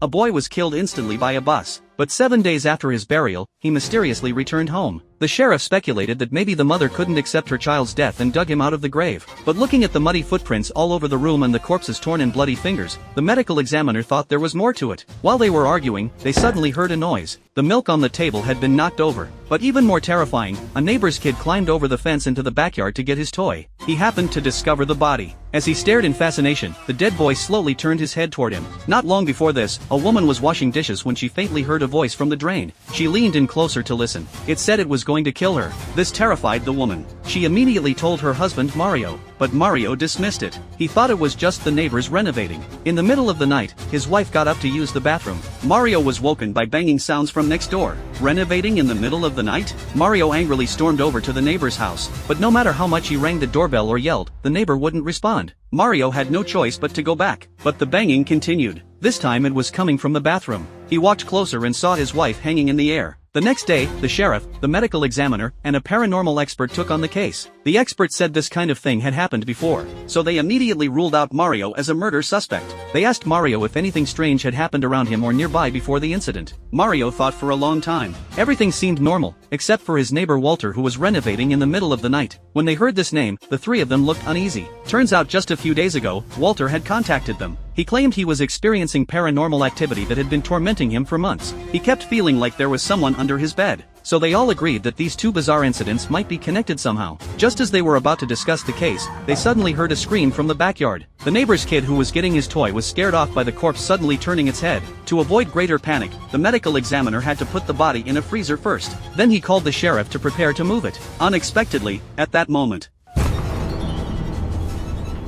a boy was killed instantly by a bus. But 7 days after his burial, he mysteriously returned home. The sheriff speculated that maybe the mother couldn't accept her child's death and dug him out of the grave. But looking at the muddy footprints all over the room and the corpse's torn and bloody fingers, the medical examiner thought there was more to it. While they were arguing, they suddenly heard a noise. The milk on the table had been knocked over. But even more terrifying, a neighbor's kid climbed over the fence into the backyard to get his toy. He happened to discover the body. As he stared in fascination, the dead boy slowly turned his head toward him. Not long before this, a woman was washing dishes when she faintly heard a voice from the drain. She leaned in closer to listen. It said it was going to kill her. This terrified the woman. She immediately told her husband Mario, but Mario dismissed it. He thought it was just the neighbors renovating. In the middle of the night, his wife got up to use the bathroom. Mario was woken by banging sounds from next door. Renovating in the middle of the night? Mario angrily stormed over to the neighbor's house, but no matter how much he rang the doorbell or yelled, the neighbor wouldn't respond. Mario had no choice but to go back. But the banging continued. This time it was coming from the bathroom. He walked closer and saw his wife hanging in the air. The next day, the sheriff, the medical examiner, and a paranormal expert took on the case. The expert said this kind of thing had happened before, so they immediately ruled out Mario as a murder suspect. They asked Mario if anything strange had happened around him or nearby before the incident. Mario thought for a long time. Everything seemed normal, except for his neighbor Walter, who was renovating in the middle of the night. When they heard this name, the three of them looked uneasy. Turns out just a few days ago, Walter had contacted them. He claimed he was experiencing paranormal activity that had been tormenting him for months. He kept feeling like there was someone under his bed. So they all agreed that these two bizarre incidents might be connected somehow. Just as they were about to discuss the case, they suddenly heard a scream from the backyard. The neighbor's kid who was getting his toy was scared off by the corpse suddenly turning its head. To avoid greater panic, the medical examiner had to put the body in a freezer first. Then he called the sheriff to prepare to move it. Unexpectedly, at that moment,